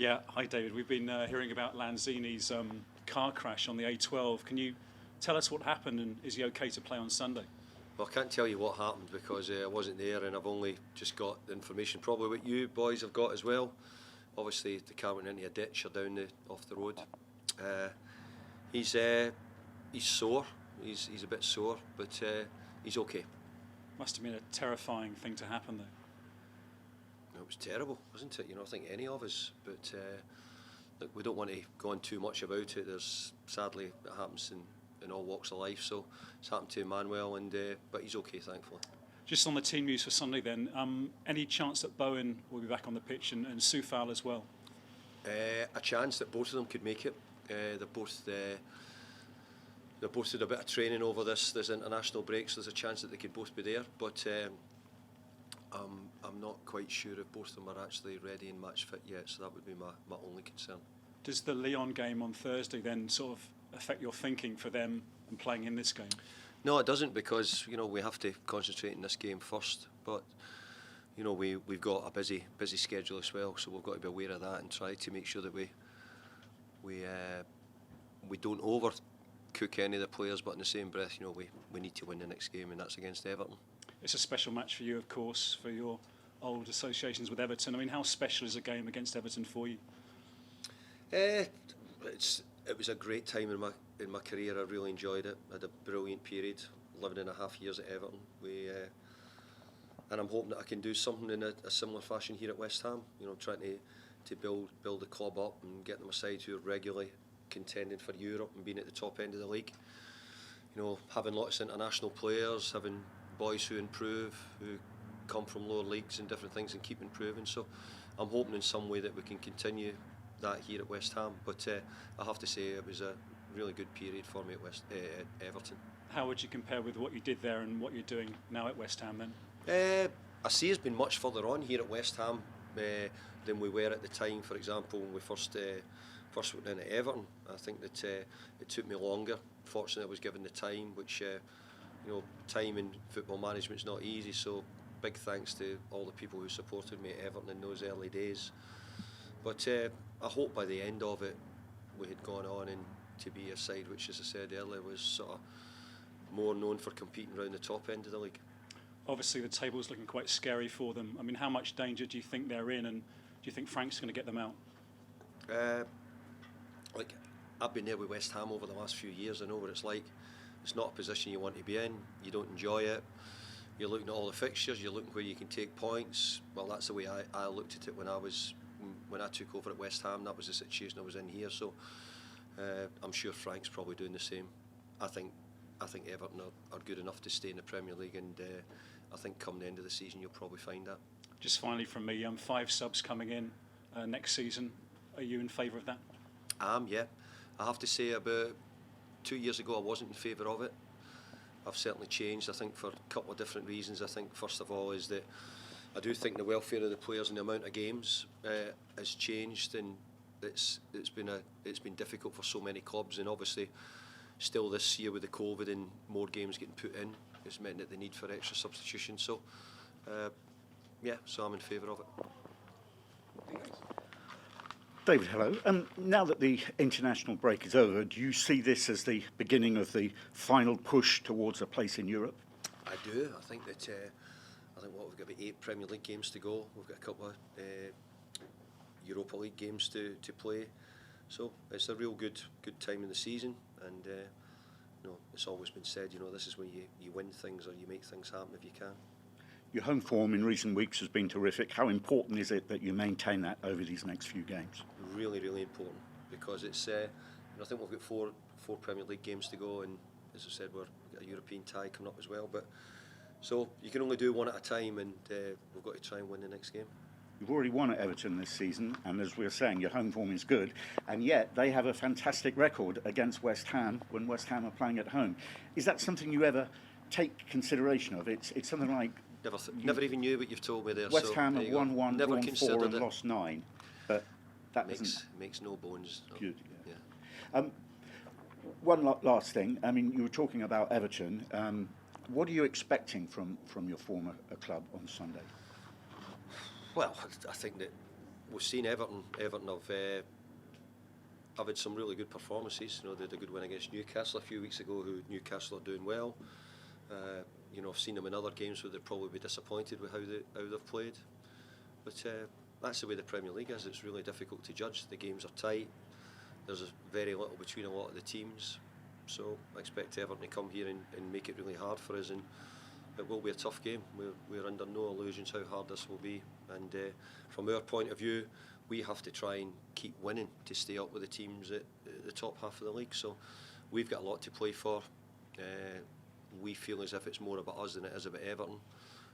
Yeah, hi David. We've been hearing about Lanzini's car crash on the A12. Can you tell us what happened, and is he okay to play on Sunday? Well, I can't tell you what happened because I wasn't there, and I've only just got the information, probably what you boys have got as well. Obviously, the car went into a ditch or off the road. He's sore. He's a bit sore, but he's okay. Must have been a terrifying thing to happen, though. It was terrible, wasn't it? I think any of us, but look, we don't want to go on too much about it. Sadly, it happens in all walks of life. So it's happened to Emmanuel, but he's okay, thankfully. Just on the team news for Sunday, then, any chance that Bowen will be back on the pitch and Soufal as well? A chance that both of them could make it. They both did a bit of training over this international break, so there's a chance that they could both be there. But I'm not quite sure if both of them are actually ready and match fit yet, so that would be my only concern. Does the Lyon game on Thursday then sort of affect your thinking for them and playing in this game? No, it doesn't, because we have to concentrate in this game first. But we've got a busy schedule as well, so we've got to be aware of that and try to make sure that we don't overcook any of the players. But in the same breath, we need to win the next game, and that's against Everton. It's a special match for you, of course, for your old associations with Everton. I mean, how special is a game against Everton for you? It was a great time in my career. I really enjoyed it. I had a brilliant period, 11.5 years at Everton. And I'm hoping that I can do something in a similar fashion here at West Ham. Trying to build the club up and get them a side who are regularly contending for Europe and being at the top end of the league. Having lots of international players, having boys who improve, who come from lower leagues and different things, and keep improving. So I'm hoping in some way that we can continue that here at West Ham. But I have to say it was a really good period for me at Everton. How would you compare with what you did there and what you're doing now at West Ham then? I see it's been much further on here at West Ham than we were at the time. For example, when we first went in at Everton, I think that it took me longer. Fortunately, I was given the time, which time in football management is not easy. So big thanks to all the people who supported me at Everton in those early days. But I hope by the end of it we had gone on and to be a side which, as I said earlier, was sort of more known for competing around the top end of the league. Obviously the table's looking quite scary for them. I mean, how much danger do you think they're in, and do you think Frank's going to get them out? I've been there with West Ham over the last few years. I know what it's like. It's not a position you want to be in. You don't enjoy it. You're looking at all the fixtures. You're looking where you can take points. Well, that's the way I looked at it when I took over at West Ham. That was the situation I was in here. So I'm sure Frank's probably doing the same. I think Everton are good enough to stay in the Premier League, and I think come the end of the season you'll probably find that. Just finally from me, 5 subs coming in next season. Are you in favour of that? Yeah. I have to say, about 2 years ago I wasn't in favour of it. I've certainly changed, I think, for a couple of different reasons. I think first of all is that I do think the welfare of the players and the amount of games has changed, and it's been difficult for so many clubs, and obviously still this year with the COVID and more games getting put in, it's meant that the need for extra substitution. So so I'm in favour of it. David, hello. Now that the international break is over, do you see this as the beginning of the final push towards a place in Europe? I do. I think that we've got about 8 Premier League games to go. We've got a couple of Europa League games to play. So it's a real good time in the season, and it's always been said, this is when you win things or you make things happen if you can. Your home form in recent weeks has been terrific. How important is it that you maintain that over these next few games? Really, really important, because it's. I think we've got four Premier League games to go, and as I said, we've got a European tie coming up as well. But so you can only do one at a time, and we've got to try and win the next game. You've already won at Everton this season, and as we were saying, your home form is good, and yet they have a fantastic record against West Ham when West Ham are playing at home. Is that something you ever take consideration of? It's something like. Never even knew what you've told me there. West Ham have won 1, drawn 4 and it. lost 9. But that makes no bones. Good, yeah. One last thing. I mean, you were talking about Everton. What are you expecting from your former club on Sunday? Well, I think that we've seen Everton. Everton have had some really good performances. You know, they had a good win against Newcastle a few weeks ago, who Newcastle are doing well. You know, I've seen them in other games where they'd probably be disappointed with how they've played. But that's the way the Premier League is. It's really difficult to judge. The games are tight. There's very little between a lot of the teams. So I expect Everton to come here and make it really hard for us, and it will be a tough game. We're under no illusions how hard this will be, and from our point of view, we have to try and keep winning to stay up with the teams at the top half of the league. So we've got a lot to play for. We feel as if it's more about us than it is about Everton.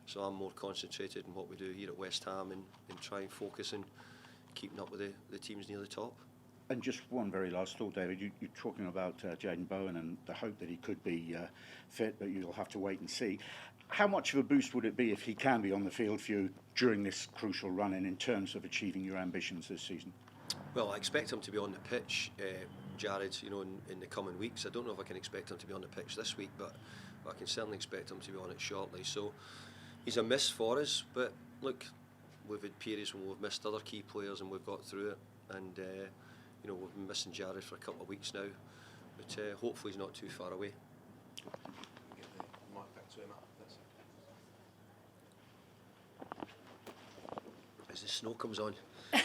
So I'm more concentrated on what we do here at West Ham and try and focus on keeping up with the teams near the top. And just one very last thought, David. You're talking about Jayden Bowen and the hope that he could be fit, but you'll have to wait and see. How much of a boost would it be if he can be on the field for you during this crucial run-in in terms of achieving your ambitions this season? Well, I expect him to be on the pitch, Jared, you know, in the coming weeks. I don't know if I can expect him to be on the pitch this week, but I can certainly expect him to be on it shortly. So he's a miss for us, but look, we've had periods when we've missed other key players and we've got through it, and you know, we've been missing Jared for a couple of weeks now, but hopefully he's not too far away. Get the mic back to him up. As the snow comes on.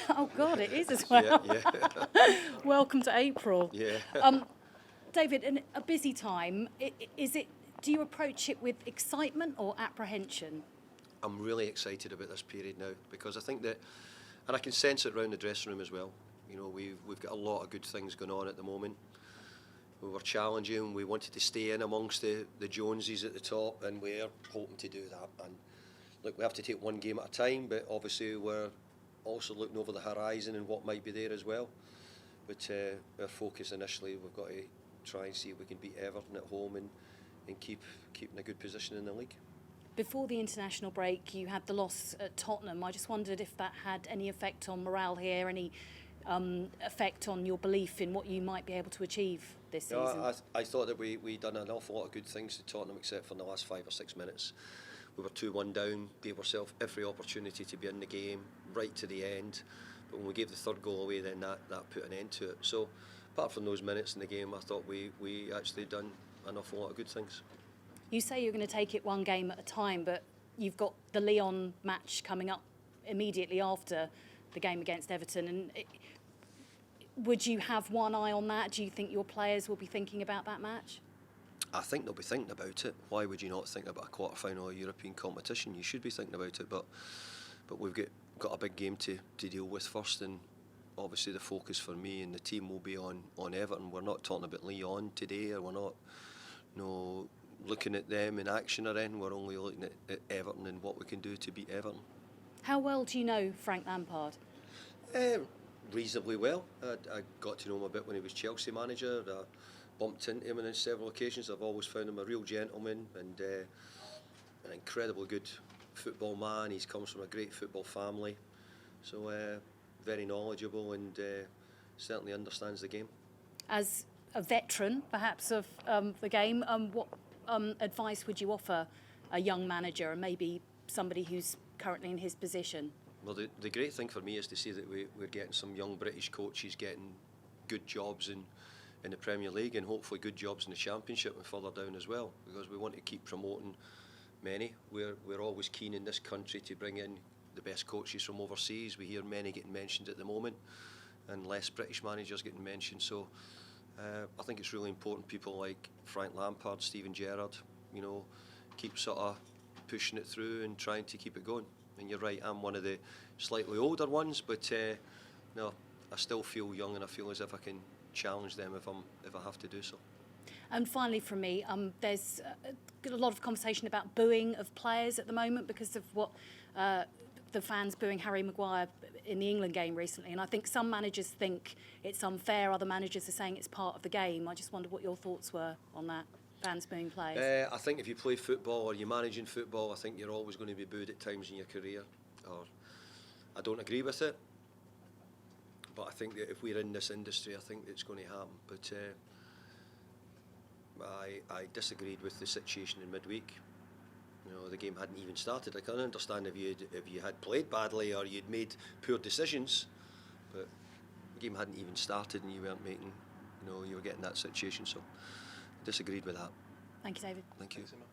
Oh God, it is as well. Yeah. Welcome to April. Yeah. David, in a busy time, do you approach it with excitement or apprehension? I'm really excited about this period now, because I think that, and I can sense it around the dressing room as well. You know, we've got a lot of good things going on at the moment. We were challenging, we wanted to stay in amongst the Joneses at the top, and we're hoping to do that. And look, we have to take one game at a time, but obviously we're also looking over the horizon and what might be there as well. But our focus initially, we've got to try and see if we can beat Everton at home and keep in a good position in the league. Before the international break, you had the loss at Tottenham. I just wondered if that had any effect on morale here, any effect on your belief in what you might be able to achieve this season? No, I thought that we done an awful lot of good things to Tottenham, except for in the last 5 or 6 minutes. We were 2-1 down, gave ourselves every opportunity to be in the game right to the end, but when we gave the third goal away, then that put an end to it. So apart from those minutes in the game, I thought we actually done an awful lot of good things. You say you're going to take it one game at a time, but you've got the Lyon match coming up immediately after the game against Everton, and would you have one eye on that? Do you think your players will be thinking about that match? I think they'll be thinking about it. Why would you not think about a quarter-final of European competition? You should be thinking about it, but we've got a big game to deal with first, and obviously the focus for me and the team will be on Everton. We're not talking about Lyon today, or we're not looking at them in action or anything. We're only looking at Everton and what we can do to beat Everton. How well do you know Frank Lampard? Reasonably well. I got to know him a bit when he was Chelsea manager. I bumped into him on several occasions. I've always found him a real gentleman and an incredibly good football man. He comes from a great football family, so very knowledgeable and certainly understands the game. As a veteran, perhaps, of the game, what advice would you offer a young manager and maybe somebody who's currently in his position? Well, the great thing for me is to see that we're getting some young British coaches getting good jobs in the Premier League and hopefully good jobs in the Championship and further down as well, because we want to keep promoting many. We're always keen in this country to bring in the best coaches from overseas. We hear many getting mentioned at the moment and less British managers getting mentioned. So I think it's really important people like Frank Lampard, Steven Gerrard, keep sort of pushing it through and trying to keep it going. And you're right, I'm one of the slightly older ones, but no, I still feel young and I feel as if I can challenge them if I have to do so. And finally from me, there's a lot of conversation about booing of players at the moment because of what the fans booing Harry Maguire in the England game recently. And I think some managers think it's unfair, other managers are saying it's part of the game. I just wonder what your thoughts were on that, fans booing players. I think if you play football or you're managing football, I think you're always going to be booed at times in your career. Or I don't agree with it, but I think that if we're in this industry, I think it's going to happen. But I disagreed with the situation in midweek. You know, the game hadn't even started. I can understand if you had played badly or you'd made poor decisions, but the game hadn't even started and you weren't making, you know, you were getting that situation. So disagreed with that. Thank you, David. Thank you. Thanks, Emma.